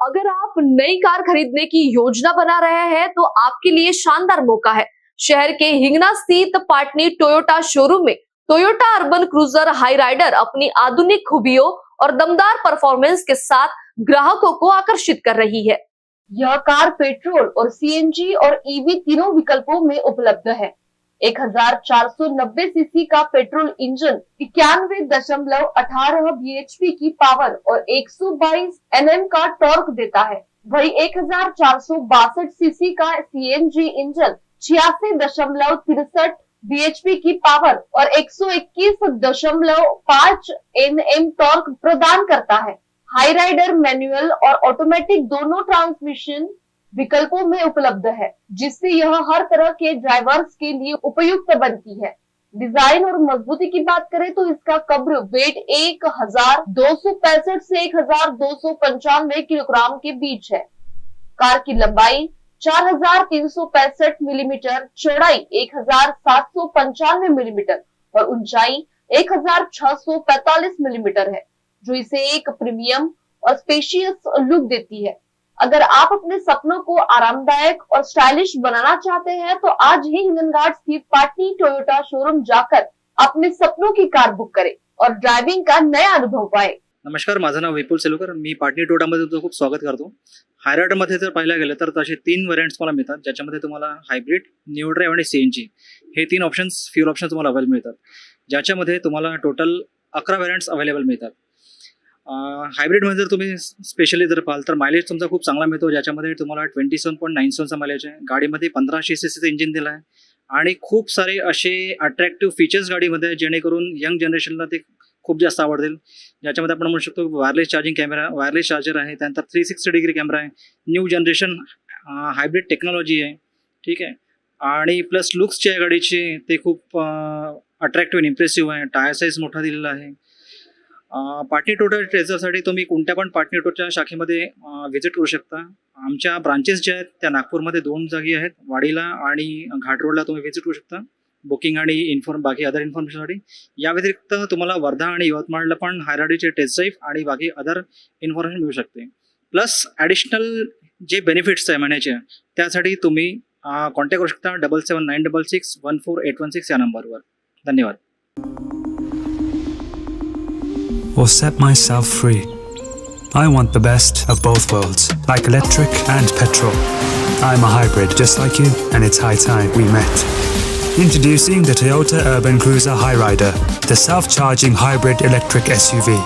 अगर आप नई कार खरीदने की योजना बना रहे हैं तो आपके लिए शानदार मौका है। शहर के हिंगना स्थित पाटनी टोयोटा शोरूम में Toyota Urban Cruiser Hyryder अपनी आधुनिक खूबियों और दमदार परफॉर्मेंस के साथ ग्राहकों को आकर्षित कर रही है। यह कार पेट्रोल और सीएनजी और ईवी तीनों विकल्पों में उपलब्ध है। 1490 सीसी का पेट्रोल इंजन 91.18 bhp की पावर और 122 Nm का टॉर्क देता है। वही 1462 सीसी का सीएनजी इंजन 86.63 bhp की पावर और 121.5 Nm टॉर्क प्रदान करता है। हाई राइडर मैनुअल और ऑटोमेटिक दोनों ट्रांसमिशन विकल्पों में उपलब्ध है, जिससे यह हर तरह के ड्राइवर्स के लिए उपयुक्त बनती है। डिजाइन और मजबूती की बात करें तो इसका कब्र वेट 1265 से 1295 किलोग्राम के बीच है। कार की लंबाई 4365 मिलीमीटर, चौड़ाई 1795 मिलीमीटर और ऊंचाई 1645 मिलीमीटर है, जो इसे एक प्रीमियम और स्पेशियस लुक देती है। अगर आप अपने सपनों को आरामदायक और स्टाइलिश बनाना चाहते हैं तो आज ही हिंगनघाट स्थित पाटनी टोयोटा शोरूम जाकर अपने सपनों की कार बुक करें और ड्रायव्हिंग का नया अनुभव पाए। नमस्कार, माझं नाव विपुल सेलुकर। मी पाटणी टोयोटामध्ये तुमचं खूप स्वागत करतो। हाय रायडरमध्ये जर पाहायला गेलं तर तसे 3 व्हेरियंट्स तुम्हाला मिळतात, ज्याच्यामध्ये तुम्हाला हायब्रिड, न्यू ड्राईव्ह आणि सीएनजी हे 3 ऑप्शन्स फ्युअल ऑप्शन्स तुम्हाला अवेलेबल मिळतात, ज्याच्यामध्ये तुम्हाला टोटल 11 व्हेरियंट्स अवेलेबल मिळतात। हायब्रिडमध्ये जर तुम्ही स्पेशली जर पाहाल तर मायलेज तुमचा खूप चांगला मिळतो, ज्याच्यामध्ये तुम्हाला 27.97चा मायलेज आहे। गाडीमध्ये 1500 सीसीचं इंजिन दिलं आहे आणि खूप सारे असे अट्रॅक्टिव्ह फीचर्स गाडीमध्ये आहे, जेणेकरून यंग जनरेशनला ते खूप जास्त आवडतील। ज्याच्यामध्ये आपण म्हणू शकतो wireless charging camera, wireless charger आहे, त्यानंतर 360 डिग्री कॅमेरा आहे, न्यू जनरेशन हायब्रिड टेक्नॉलॉजी आहे, ठीक आहे। आणि प्लस लुक्स जे आहे गाडीचे ते खूप अट्रॅक्टिव्ह आणि इम्प्रेसिव्ह आहे। टायर साईज मोठा दिलेला आहे। पाटणी टोयोटा ट्रेझरसाठी तुम्ही कोणत्या पण पाटणी टोयोटा शाखेमध्ये व्हिजिट करू शकता। आमच्या ब्रांचेस ज्या आहेत त्या नागपूरमध्ये 2 जागी आहेत, वाडीला आणि घाट रोडला तुम्ही व्हिजिट करू शकता बुकिंग आणि बाकी अदर इन्फॉर्मेशनसाठी। या व्यतिरिक्त तुम्हाला वर्धा आणि यवतमाळला पण हाय रायडरचे टेस्ट ड्राईव्ह आणि बाकी अदर इन्फॉर्मेशन मिळू शकते। प्लस ॲडिशनल जे बेनिफिट्स आहे महिन्याचे, त्यासाठी तुम्ही कॉन्टॅक्ट करू शकता 7796614816 या नंबरवर। धन्यवाद। Or set myself free. I want the best of both worlds, like electric and petrol. I'm a hybrid just like you, and it's high time we met. Introducing the Toyota Urban Cruiser High Rider, the self-charging hybrid electric SUV.